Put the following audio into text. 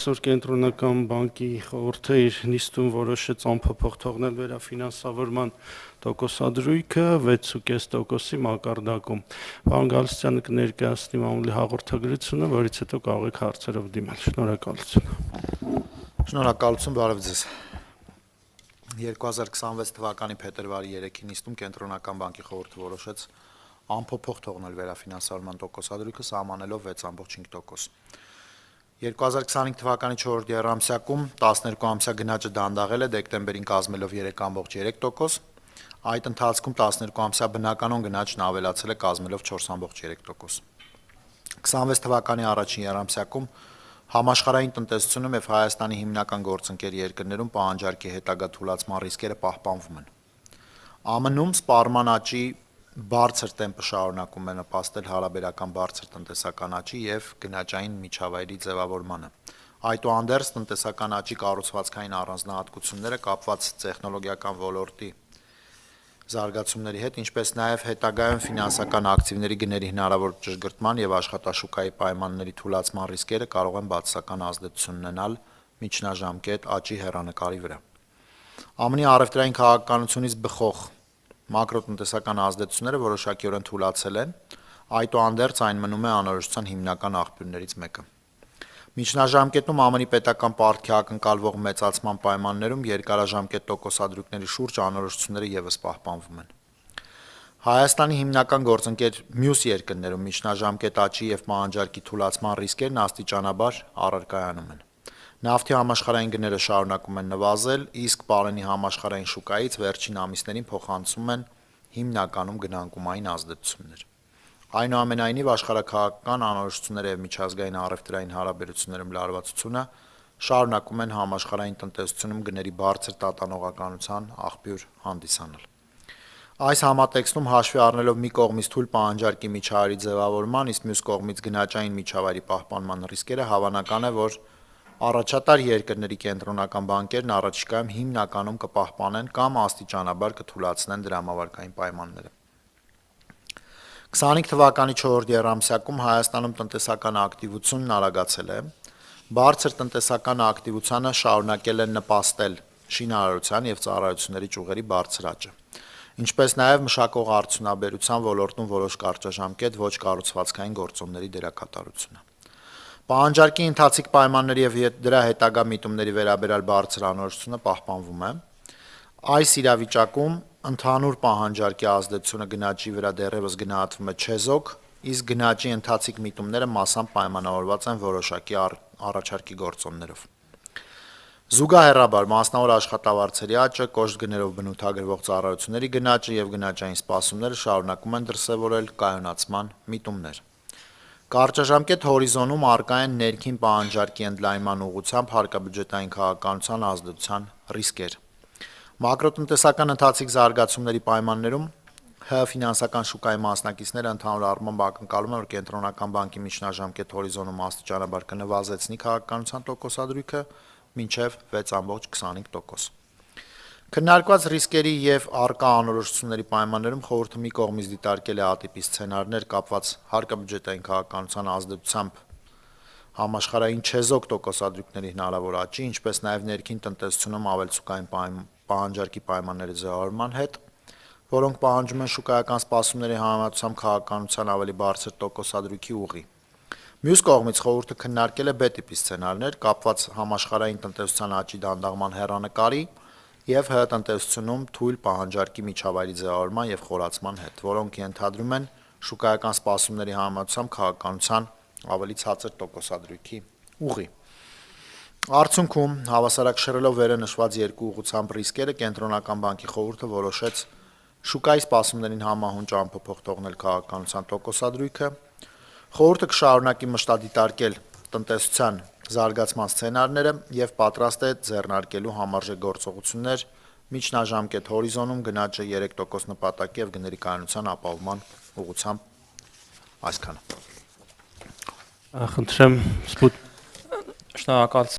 Այսօր կենտրոնական բանկի խորհուրդը իր նիստում որոշեց անփոփոխ թողնել վերաֆինանսավորման տոկոսադրույքը 6.5%-ի մակարդակում։ Պարոն Գալստյանը կներկայացնի մամուլի հաղորդագրությունը, որից հետո կարող եք հարցերով դիմել։ Շնորհակալություն։ Շնորհակալություն, բարև ձեզ։ 2026 թվականի փետրվարի 3-ի նիստում կենտրոնական բանկի խորհուրդը որոշեց անփոփոխ թողնել վերաֆինանսավորման տոկոսադրույքը սահմանելով 6.5%։ 2025 թվականի 4-րդ եռամսյակում 12-ամսյա գնաճը դանդաղել է դեկտեմբերին կազմելով 3.3%, այդ ընթացքում 12-ամսյա բնականոն գնաճն ավելացել է կազմելով 4.3%։ 26 թվականի առաջին եռամսյակում համաշխարհային տնտեսությունում եւ Հայաստանի հիմնական գործընկեր երկրներում պահանջարկի հետագա թուլացման ռիսկերը պահպանվում են։ ԱՄՆ-ում սպառման աճի բարձր տեմպը շարունակում է նպաստել հարաբերական բարձր տնտեսական աճի եւ գնաճային միջավայրի ձևավորմանը։ Այդուհանդերձ տնտեսական աճի կառուցվածքային առանձնահատկությունները կապված տեխնոլոգիական ոլորտի զարգացումների հետ, ինչպես նաեւ հետագայում ֆինանսական ակտիվների գների հնարավոր ճշգրտման եւ աշխատաշուկայի պայմանների թուլացման ռիսկերը կարող են բացասական ազդեցություն ունենալ միջնաժամկետ աճի հեռանկարի վրա։ ԱՄՆ-ի առևտրային քաղաքականությունից բխող մակրոտնտեսական ազդեցությունները որոշակիորեն թուլացել են, այդուհանդերձ այն մնում է անորոշության հիմնական աղբյուրներից մեկը։ Միջնաժամկետում ԱՄՆ-ի պետական պարտքի ակնկալվող մեծացման պայմաններում երկարաժամկետ տոկոսադրույքների շուրջ անորոշությունները ևս պահպանվում են։ Հայաստանի հիմնական գործընկեր մյուս երկրներում միջնաժամկետ աճի եւ պահանջարկի թուլացման ռիսկերն աստիճանաբար առարկայանում են։ Նավթի համաշխարհային գները շարունակում են նվազել, իսկ պարենի համաշխարհային շուկայից վերջին ամիսներին փոխանցում են հիմնականում գնանկումային ազդեցություններ։ Այնուամենայնիվ աշխարհաքաղաքական անորոշությունները եւ միջազգային առևտրային հարաբերություններում լարվածությունը շարունակում են համաշխարհային տնտեսությունում գների բարձր տատանողականության աղբյուր հանդիսանալ։ Այս համատեքստում հաշվի առնելով մի կողմից թույլ պահանջարկի միջավայրի ձևավորման, իսկ մյուս կողմից գնաճային միջավայրի պահպանման ռիսկերը, հավանական է, որ առաջատար երկրների կենտրոնական բանկերն առաջիկայում հիմնականում կպահպանեն կամ աստիճանաբար կթուլացնեն դրամավարկային պայմանները։ 25 թվականի 4-րդ եռամսյակում Հայաստանում տնտեսական ակտիվությունն արագացել է, բարձր տնտեսական ակտիվությանը շարունակել է նպաստել շինարարության եւ ծառայությունների ճյուղերի բարձր աճը, ինչպես նաեւ մշակող արդյունաբերության ոլորտում որոշ կարճաժամկետ ոչ կառուցվածքային գործոնների դերակատարությունը։ Պահանջարկի ընթացիկ պայմանների եւ դրա հետագա միտումների վերաբերյալ բարձր անորոշությունը պահպանվում է։ Այս իրավիճակում ընդհանուր պահանջարկի ազդեցությունը գնաճի վրա դեռևս գնահատվում է չեզոք, իսկ գնաճի ընթացիկ միտումները մասամբ պայմանավորված են որոշակի առաջարկի գործոններով։ Զուգահեռաբար մասնավոր աշխատավարձերի աճը, կոշտ գներով բնութագրվող ծառայությունների գնաճը եւ գնաճային սպասումները շարունակում են դրսեւորել կայունացման միտումներ։ Կարճաժամկետ հորիզոնում առկա են ներքին պահանջարկի ընդլայնման ուղղությամբ հարկաբյուջետային քաղաքականության ազդեցության ռիսկեր։ Մակրոտնտեսական ընթացիկ զարգացումների պայմաններում ֆինանսական շուկայի մասնակիցները ընդհանուր առմամբ ակնկալում են, որ կենտրոնական բանկի միջնաժամկետ հորիզոնում աստիճանաբար կնվազեցնի քաղաքականության տոկոսադրույքը մինչև 6.25%։ Քննարկված ռիսկերի եւ առկա անորոշությունների պայմաններում խորհուրդը մի կողմից դիտարկել է ատիպի սցենարներ կապված հարկաբյուջետային քաղաքականության ազդեցությամբ համաշխարհային չեզոք տոկոսադրույքների հնարավոր աճի, ինչպես նաեւ ներքին տնտեսությունում ավելցուկային պահանջարկի պայմանների ձևավորման հետ, որոնք պահանջում են շուկայական սպասումների համեմատությամբ քաղաքականության ավելի բարձր տոկոսադրույքի ուղի։ Մյուս կողմից խորհուրդը քննարկել է B տիպի սցենարներ կապված համաշխարհային տնտեսության աճի դանդաղման հեռանկարի եւ ՀՀ տնտեսությունում թույլ պահանջարկի միջավայրի ձևավորման եւ խորացման հետ, որոնք ենթադրում են շուկայական սպասումների համեմատությամբ քաղաքականության ավելի ցածր տոկոսադրույքի ուղի։ Արդյունքում, հավասարակշռելով վերը նշված երկու ուղղությամբ ռիսկերը, կենտրոնական բանկի խորհուրդը որոշեց շուկայի սպասումներին համահունչ անփոփոխ թողնել քաղաքականության տոկոսադրույքը։ Խորհուրդը կշարունակի մշտադիտարկել տնտեսության զարգացման սցենարները եւ պատրաստ է ձեռնարկելու համարժեք գործողություններ միջնաժամկետ հորիզոնում գնաճը 3% նպատակի եւ գների կայունության ապահովման ուղղությամբ այսքանը։ Խնդրեմ, Շնորհակալություն։